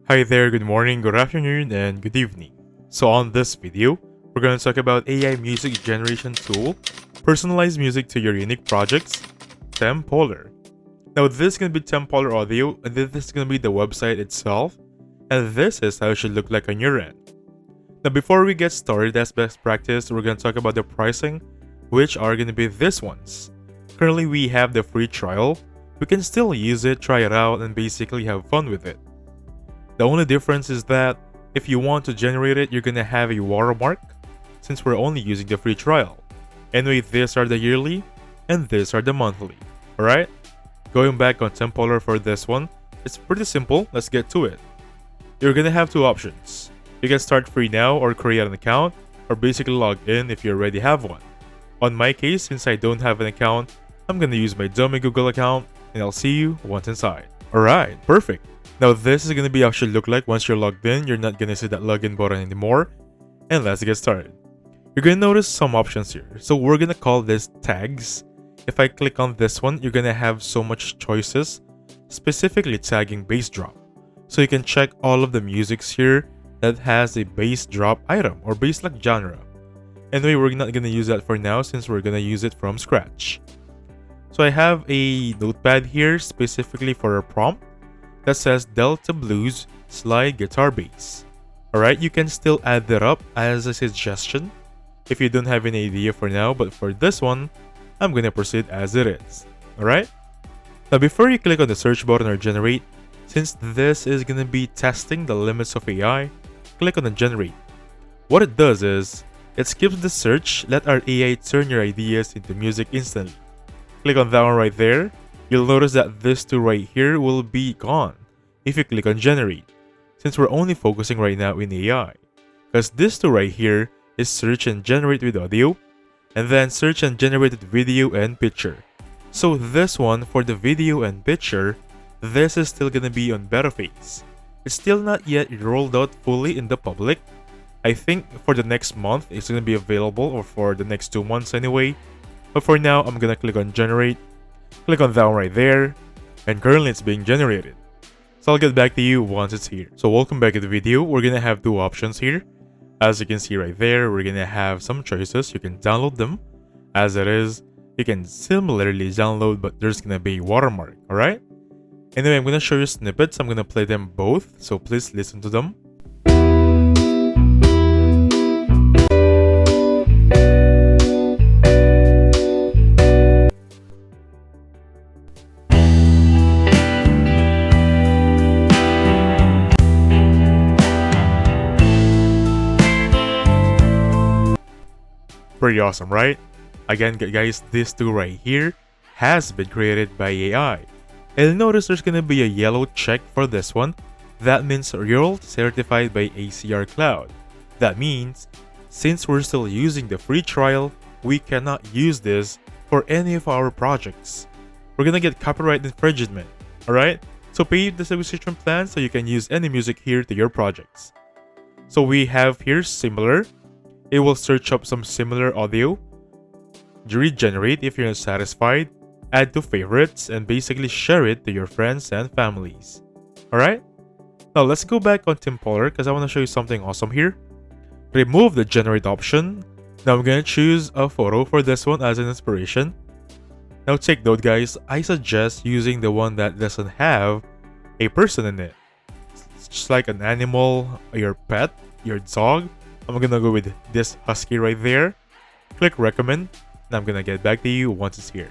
Hi there, good morning, good afternoon, and good evening. So on this video, we're going to talk about AI music generation tool, personalize music to your unique projects, TemPolor. Now this is going to be TemPolor audio, and this is going to be the website itself, and this is how it should look like on your end. Now before we get started, as best practice, we're going to talk about the pricing, which are going to be these ones. Currently we have the free trial. We can still use it, try it out, and basically have fun with it. The only difference is that if you want to generate it, you're gonna have a watermark since we're only using the free trial. Anyway, these are the yearly and these are the monthly. Alright? Going back on TemPolor for this one, it's pretty simple. Let's get to it. You're gonna have two options. You can start free now or create an account or basically log in if you already have one. On my case, since I don't have an account, I'm gonna use my dummy Google account and I'll see you once inside. Alright, perfect. Now this is going to be how it should look like once you're logged in. You're not going to see that login button anymore. And let's get started. You're going to notice some options here. So we're going to call this tags. If I click on this one, you're going to have so much choices, specifically tagging bass drop. So you can check all of the musics here that has a bass drop item or bass like genre. Anyway, we're not going to use that for now since we're going to use it from scratch. So I have a notepad here specifically for a prompt that says Delta Blues Slide Guitar Bass. Alright, you can still add that up as a suggestion if you don't have any idea for now, but for this one, I'm gonna proceed as it is. Alright? Now before you click on the search button or generate, since this is gonna be testing the limits of AI, click on the generate. What it does is, it skips the search, let our AI turn your ideas into music instantly. Click on that one right there. You'll notice that this two right here will be gone if you click on generate, since we're only focusing right now in AI. Because this two right here is search and generate with audio, and then search and generate with video and picture. So this one for the video and picture, this is still gonna be on beta phase. It's still not yet rolled out fully in the public. I think for the next month it's gonna be available, or for the next 2 months anyway. But for now, I'm gonna click on generate. Click on that one right there, and currently it's being generated. So I'll get back to you once it's here. So welcome back to the video. We're gonna have two options here. As you can see right there, we're gonna have some choices. You can download them as it is. You can similarly download, but there's gonna be a watermark, alright? Anyway, I'm gonna show you snippets. I'm gonna play them both, so please listen to them. Pretty awesome, right? Again, guys, this two right here has been created by AI. And notice there's gonna be a yellow check for this one. That means you're certified by ACR Cloud. That means, since we're still using the free trial, we cannot use this for any of our projects. We're gonna get copyright infringement, alright? So pay the subscription plan so you can use any music here to your projects. So we have here similar. It will search up some similar audio, regenerate if you're not satisfied, add to favorites, and basically share it to your friends and families. Alright? Now let's go back on TemPolor because I want to show you something awesome here. Remove the generate option. Now I'm going to choose a photo for this one as an inspiration. Now take note guys, I suggest using the one that doesn't have a person in it. It's just like an animal, your pet, your dog. I'm gonna go with this husky right there. Click recommend, and I'm gonna get back to you once it's here.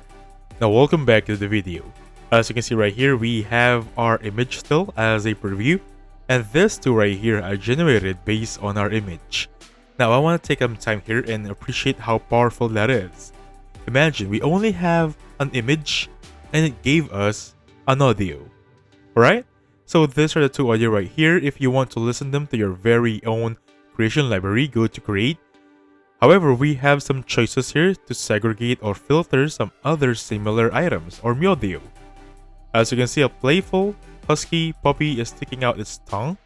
Now welcome back to the video. As you can see right here, we have our image still as a preview, and this two right here are generated based on our image. Now I want to take some time here and appreciate how powerful that is. Imagine we only have an image and it gave us an audio. Alright? So these are the two audio right here. If you want to listen them to your very own creation library, go to create. However, we have some choices here to segregate or filter some other similar items or audio. As you can see, a playful husky puppy is sticking out its tongue,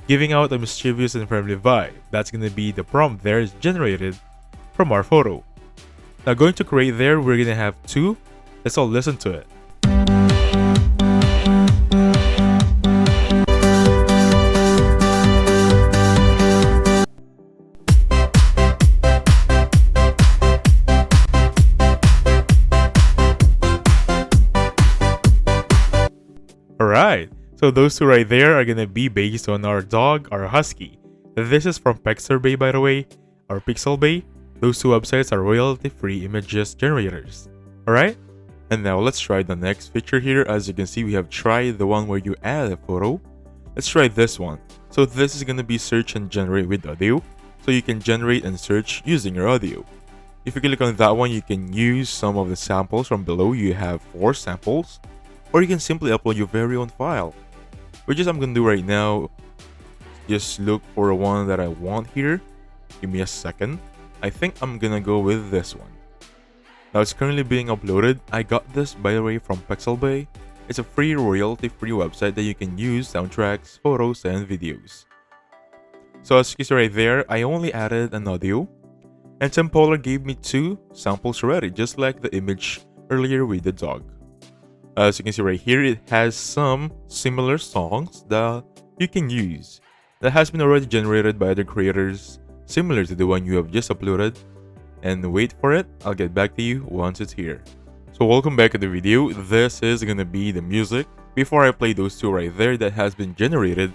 giving out a mischievous and friendly vibe. That's going to be the prompt there is generated from our photo. Now going to create there, we're going to have two. Let's all listen to it. So those two right there are gonna be based on our dog, our husky. This is from Pixelbay, by the way, or Pixelbay. Those two websites are royalty-free images generators. Alright? And now let's try the next feature here. As you can see, we have tried the one where you add a photo. Let's try this one. So this is gonna be search and generate with audio. So you can generate and search using your audio. If you click on that one, you can use some of the samples from below. You have 4 samples. Or you can simply upload your very own file. Which is I'm gonna do right now. Just look for one that I want here. Give me a second. I think I'm gonna go with this one. Now it's currently being uploaded. I got this, by the way, from Pixelbay. It's a free royalty-free website that you can use soundtracks, photos, and videos. So as you can see right there, I only added an audio. And TemPolor gave me 2 samples already, just like the image earlier with the dog. As you can see right here, it has some similar songs that you can use. That has been already generated by other creators, similar to the one you have just uploaded. And wait for it, I'll get back to you once it's here. So welcome back to the video. This is gonna be the music. Before I play those 2 right there that has been generated,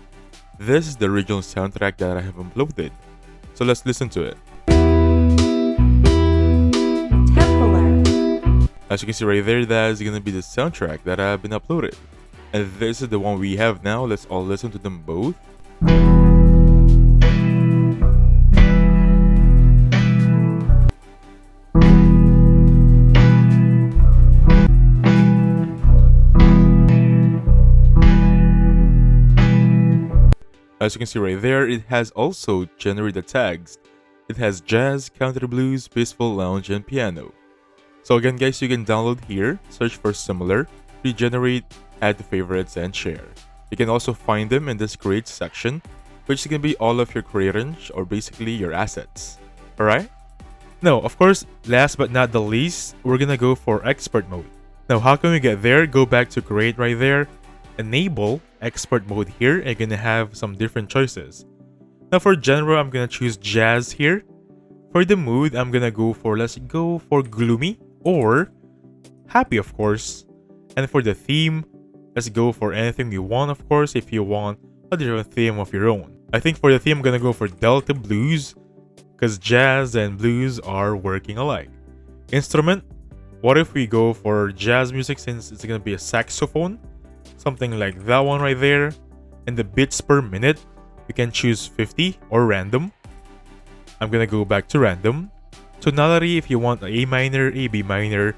this is the original soundtrack that I have uploaded. So let's listen to it. TemPolor. As you can see right there, that is gonna be the soundtrack that have been uploaded. And this is the one we have now. Let's all listen to them both. As you can see right there, it has also generated tags. It has jazz, country blues, peaceful lounge, and piano. So again guys, you can download here, search for similar, regenerate, add to favorites, and share. You can also find them in this create section, which can be all of your creators or basically your assets. Alright? Now, of course, last but not the least, we're gonna go for expert mode. Now, how can we get there? Go back to create right there, enable expert mode here, and you're gonna have some different choices. Now for genre, I'm gonna choose jazz here. For the mood, I'm gonna go for, let's go for gloomy or happy, of course. And for the theme, let's go for anything you want, of course, if you want a different theme of your own. I think for the theme, I'm gonna go for Delta Blues, because jazz and blues are working alike. Instrument, what if we go for jazz music, since it's gonna be a saxophone? Something like that one right there. And the beats per minute, you can choose 50 or random. I'm gonna go back to random. Tonality, if you want A minor, A B minor,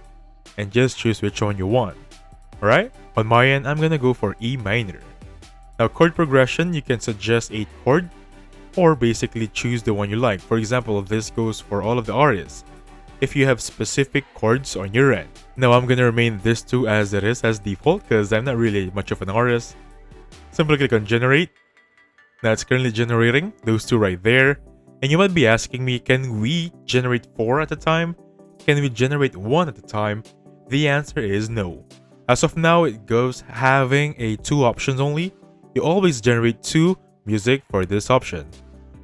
and just choose which one you want. Alright? On my end, I'm gonna go for E minor. Now chord progression, you can suggest 8 chord or basically choose the one you like. For example, this goes for all of the artists if you have specific chords on your end. Now I'm gonna remain this 2 as it is as default because I'm not really much of an artist. Simply click on generate. Now it's currently generating those 2 right there. And you might be asking me, can we generate 4 at a time? Can we generate 1 at a time? The answer is no. As of now, it goes having a 2 options only. You always generate 2 music for this option.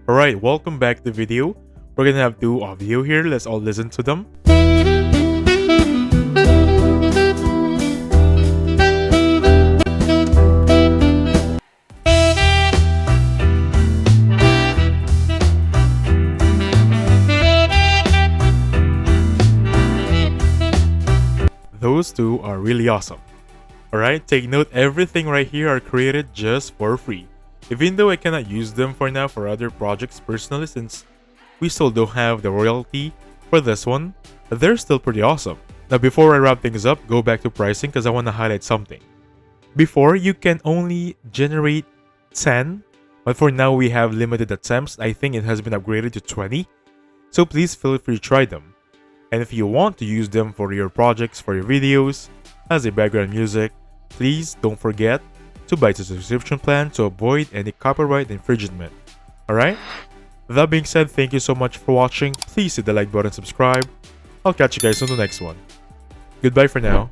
Alright, welcome back to the video. We're gonna have 2 audio here. Let's all listen to them. Those 2 are really awesome. Alright, take note, everything right here are created just for free. Even though I cannot use them for now for other projects personally, since we still don't have the royalty for this one, they're still pretty awesome. Now before I wrap things up, go back to pricing because I want to highlight something. Before, you can only generate 10, but for now we have limited attempts. I think it has been upgraded to 20, so please feel free to try them. And if you want to use them for your projects, for your videos, as a background music, please don't forget to buy the subscription plan to avoid any copyright infringement. Alright? That being said, thank you so much for watching. Please hit the like button, subscribe. I'll catch you guys on the next one. Goodbye for now.